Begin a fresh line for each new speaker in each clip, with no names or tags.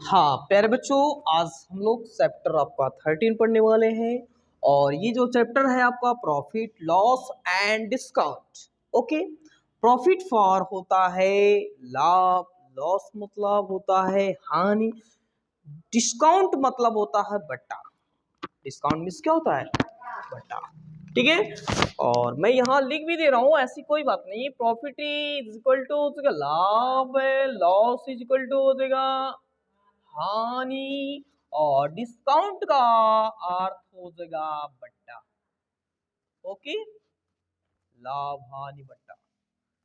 हाँ प्यारे बच्चों, आज हम लोग चैप्टर आपका 13 पढ़ने वाले हैं। और ये जो चैप्टर है आपका profit loss and discount. Okay, profit for होता है लाभ, लॉस मतलब होता है हानि, डिस्काउंट मतलब होता है बट्टा। डिस्काउंट मीन्स क्या होता है? बट्टा। ठीक है, और मैं यहाँ लिख भी दे रहा हूँ, ऐसी कोई बात नहीं। प्रॉफिट इज इक्वल टू हो जाएगा लाभ है, लॉस इज इक्वल टू हो जाएगा हानि, और डिस्काउंट का अर्थ हो जाएगा बट्टा। ओके, लाभ हानि बट्टा।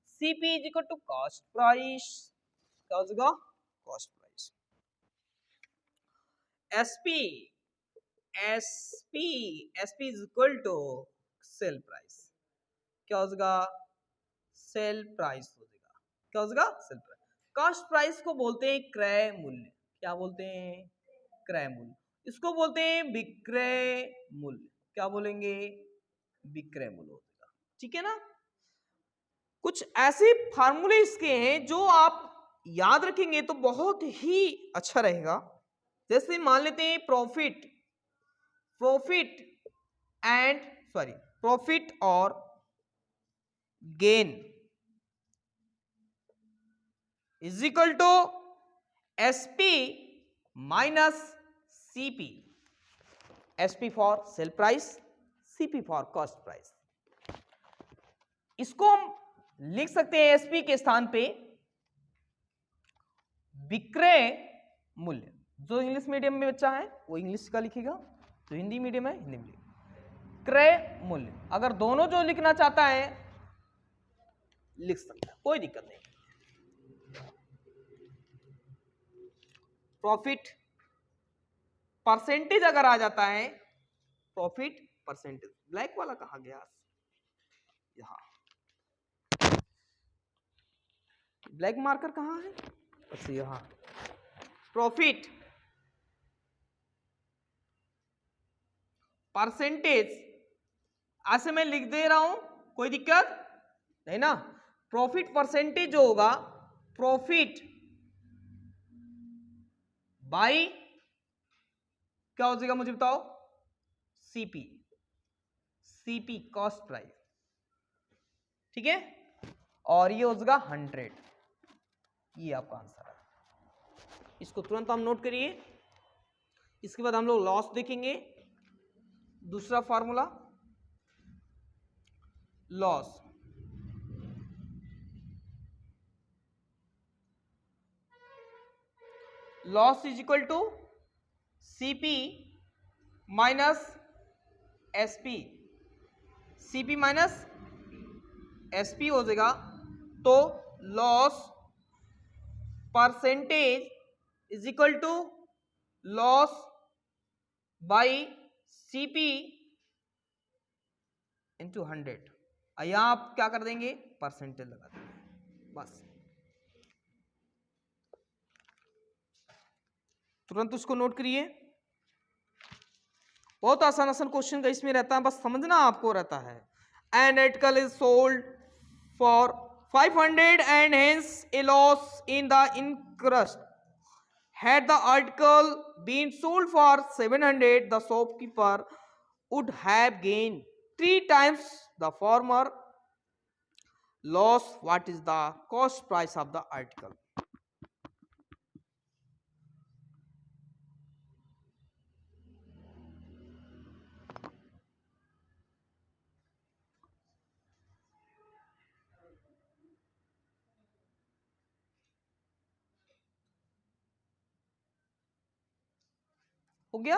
CP is equal to cost price, क्या हो जाएगा? Cost price. SP SP SP is equal to sell price, क्या हो जाएगा? सेल प्राइस हो जाएगा। क्या हो जाएगा? Sale price. कॉस्ट प्राइस को बोलते हैं क्रय मूल्य। क्या बोलते हैं? क्रय मूल्य। इसको बोलते हैं विक्रय मूल्य। क्या बोलेंगे? विक्रय मूल्य हो जाएगा। ठीक है ना? कुछ ऐसे फार्मूले इसके हैं जो आप याद रखेंगे तो बहुत ही अच्छा रहेगा। जैसे मान लेते हैं profit profit and sorry profit और gain is equal to SP minus CP. SP for sale price, CP for cost price. इसको हम लिख सकते हैं एसपी के स्थान पे विक्रय मूल्य। जो इंग्लिश मीडियम में बच्चा है वो इंग्लिश का लिखेगा, जो हिंदी मीडियम है हिंदी में। क्रय मूल्य, अगर दोनों जो लिखना चाहता है लिख सकता है, कोई दिक्कत नहीं। प्रॉफिट परसेंटेज अगर आ जाता है, प्रॉफिट परसेंटेज, ब्लैक वाला कहा गया? यहां ब्लैक मार्कर कहां है? अच्छा यहां। प्रॉफिट परसेंटेज ऐसे मैं लिख दे रहा हूं, कोई दिक्कत नहीं ना। प्रॉफिट परसेंटेज जो होगा, प्रॉफिट बाई क्या हो जाएगा मुझे बताओ? CP, CP cost price. ठीक है, और ये हो जाएगा 100। ये आपका आंसर है। इसको तुरंत हम नोट करिए। इसके बाद हम लोग लॉस देखेंगे। दूसरा formula loss, loss is equal to CP minus SP. CP minus SP हो जाएगा, तो loss percentage is equal to loss by CP into 100। यहां आप क्या कर देंगे? परसेंटेज लगा देंगे बस। तुरंत उसको नोट करिए। बहुत आसान आसान क्वेश्चन का इसमें रहता है, बस समझना आपको रहता है। An article is sold for 500 and hence a loss in the incurred. Had the article been sold for 700, the shopkeeper would have gained 3 times the former loss. What is the cost price of the article? हो गया?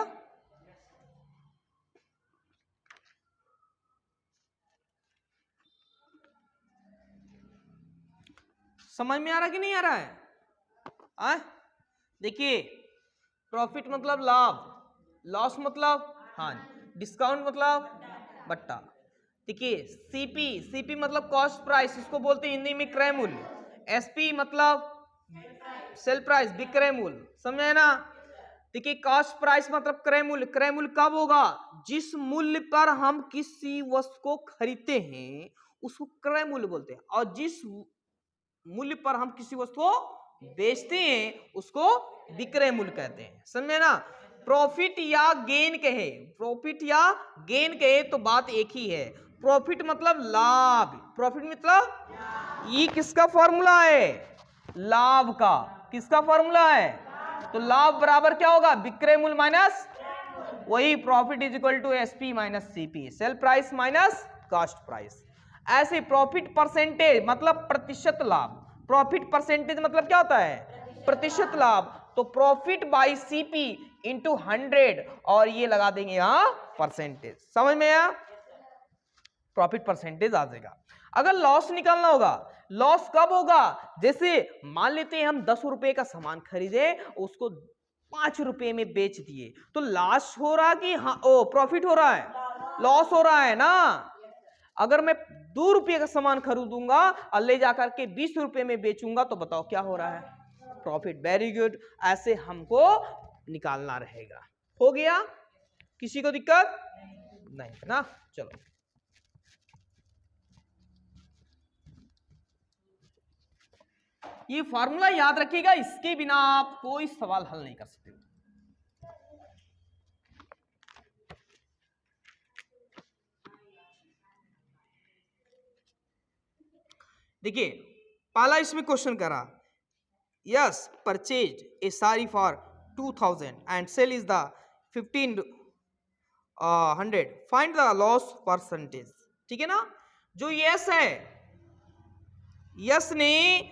समझ में आ रहा कि नहीं आ रहा है? देखिए, प्रॉफिट मतलब लाभ, लॉस मतलब हानि, डिस्काउंट मतलब बट्टा। देखिए सीपी, सीपी मतलब कॉस्ट प्राइस, इसको बोलते हैं हिंदी में क्रय मूल्य। एसपी मतलब सेल प्राइस, विक्रय मूल्य। समझे ना? देखिए कॉस्ट प्राइस मतलब क्रय मूल्य। क्रय मूल्य कब होगा? जिस मूल्य पर हम किसी वस्तु को खरीदते हैं उसको क्रय मूल्य बोलते हैं, और जिस मूल्य पर हम किसी वस्तु को बेचते हैं उसको विक्रय मूल्य कहते हैं, समझे ना। प्रॉफिट या गेन कहे, प्रॉफिट या गेन कहे तो बात एक ही है। प्रॉफिट मतलब लाभ, प्रॉफिट मतलब ये किसका फॉर्मूला है, लाभ का। किसका फॉर्मूला है, तो लाभ बराबर क्या होगा, विक्रय मूल्य माइनस वही profit is equal to SP minus CP, sell price minus cost price. ऐसे प्रॉफिट परसेंटेज मतलब प्रतिशत लाभ, प्रॉफिट परसेंटेज मतलब क्या होता है, प्रतिशत लाभ। तो प्रॉफिट बाई सीपी इंटू 100 और ये लगा देंगे यहां परसेंटेज, समझ में आया, प्रॉफिट परसेंटेज आ जाएगा। अगर लॉस निकालना होगा, लॉस कब होगा, जैसे मान लेते हैं हम 10 रुपए का सामान खरीदे, उसको 5 रुपए में बेच दिए, तो लॉस हो रहा कि हाँ ओ प्रॉफिट हो रहा है, लॉस हो रहा है ना। अगर मैं 2 रुपये का सामान खरीदूंगा और ले जाकर के 20 रुपए में बेचूंगा तो बताओ क्या हो रहा है, प्रॉफिट। वेरी गुड, ऐसे हमको निकालना रहेगा। हो गया, किसी को दिक्कत नहीं ना। चलो ये फॉर्मूला याद रखिएगा, इसके बिना आप कोई सवाल हल नहीं कर सकते। देखिए पहला इसमें क्वेश्चन करा, yes purchase a sari for 2000 and sell is the 1500, find the loss percentage. ठीक है ना, जो यस है, यस ने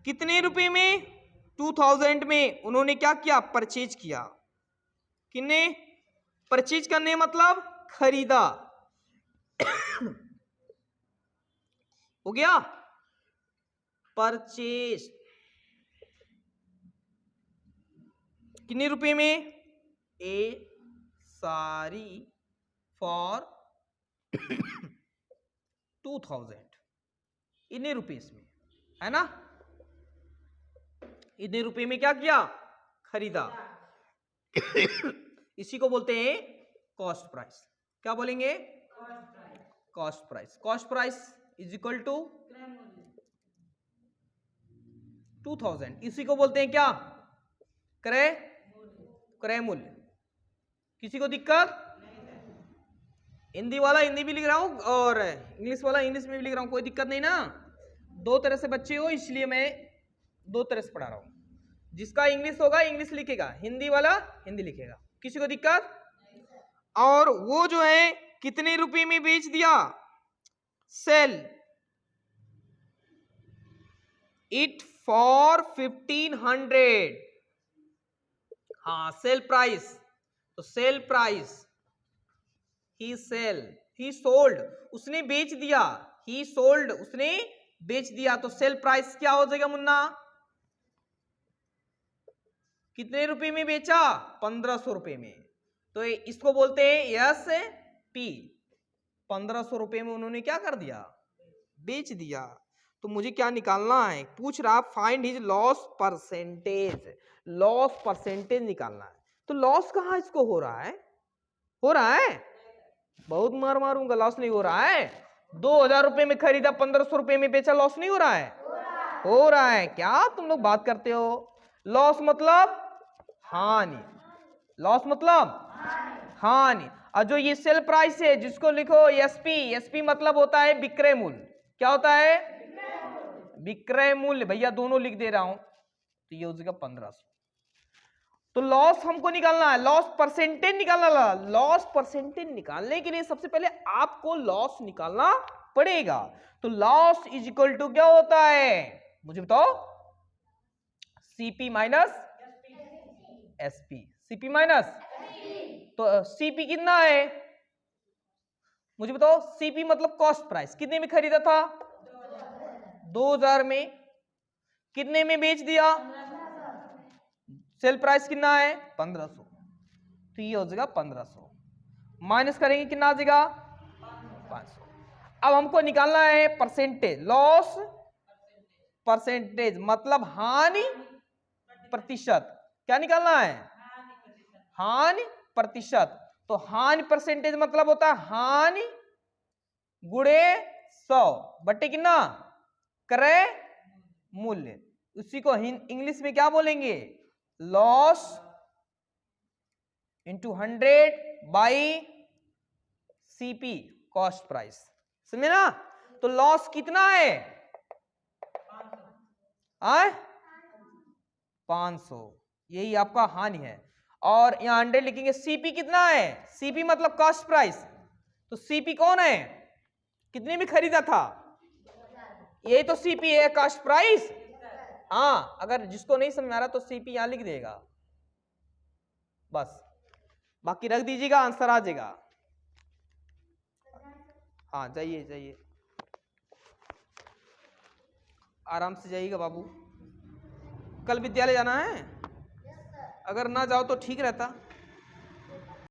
कितने रुपए में, 2000 में उन्होंने क्या किया, परचेज किया। किन्ने परचेज करने मतलब खरीदा, हो गया परचेज। कितने रुपए में, ए सारी फॉर 2000, इतने रुपीस में, है ना, इतने रुपए में क्या किया, खरीदा। इसी को बोलते हैं कॉस्ट प्राइस। क्या बोलेंगे, cost price. Cost price is equal to 2000, इसी को बोलते हैं क्या, क्रय, क्रय मूल्य। किसी को दिक्कत, हिंदी वाला हिंदी भी लिख रहा हूं और इंग्लिश वाला इंग्लिश में भी लिख रहा हूं, कोई दिक्कत नहीं ना। दो तरह से बच्चे हो इसलिए मैं दो तरह से पढ़ा रहा हूं, जिसका इंग्लिश होगा इंग्लिश लिखेगा, हिंदी वाला हिंदी लिखेगा। किसी को दिक्कत। और वो जो है कितने रुपए में बेच दिया, सेल इट फॉर 1500, हाँ सेल प्राइस, तो सेल प्राइस ही सेल, ही सोल्ड, उसने बेच दिया, ही सोल्ड उसने बेच दिया, तो सेल प्राइस क्या हो जाएगा मुन्ना, कितने रुपए में बेचा, 1500 रुपए में। तो इसको बोलते हैं यस पी, 1500 रुपए में उन्होंने क्या कर दिया, बेच दिया। तो मुझे क्या निकालना है, पूछ रहा find his loss percentage, loss percentage निकालना है। तो लॉस कहाँ इसको हो रहा है, हो रहा है, बहुत मार मारूंगा, लॉस नहीं हो रहा है। 2000 रुपए में खरीदा, 1500 रुपए में बेचा, लॉस नहीं हो रहा है, हो रहा है। क्या तुम लोग बात करते हो, लॉस मतलब हानि, लॉस मतलब हानि। और जो ये सेल प्राइस है जिसको लिखो एसपी, एसपी मतलब होता है विक्रय मूल्य। क्या होता है, विक्रय मूल्य, भैया दोनों लिख दे रहा हूं, तो ये हो जाएगा 1500। तो लॉस हमको निकालना है, लॉस परसेंटेज निकालना। लॉस परसेंटेज निकालने के लिए सबसे पहले आपको लॉस निकालना पड़ेगा। तो लॉस इज इक्वल टू क्या होता है, मुझे बताओ, CP minus SP, CP minus, तो सीपी कितना है, मुझे बताओ। सीपी मतलब कॉस्ट प्राइस, कितने में खरीदा था, 2000 में, कितने में बेच दिया, सेल प्राइस कितना है 1500, तो ये हो जाएगा 1500, माइनस करेंगे कितना आ जाएगा 500। अब हमको निकालना है परसेंटेज, लॉस परसेंटेज मतलब हानि प्रतिशत। क्या निकालना है, हानि प्रतिशत। तो हानि परसेंटेज मतलब होता है हानि गुणे 100 बट्टे कितना, क्रय मूल्य। उसी को इंग्लिश में क्या बोलेंगे, loss into 100 by CP, cost price. समझे ना? तो लॉस कितना है, 500, यही आपका हानि है। और यहां 100 लिखेंगे। सीपी कितना है, सीपी मतलब कॉस्ट प्राइस। तो सीपी कौन है, कितने में खरीदा था, ये तो सीपी है, कॉस्ट प्राइस। हाँ, अगर जिसको नहीं समझ आ रहा तो सीपी यहां लिख देगा बस, बाकी रख दीजिएगा, आंसर आ जाएगा। हाँ जाइए जाइए, आराम से जाइएगा बाबू, कल विद्यालय जाना है, अगर ना जाओ तो ठीक रहता।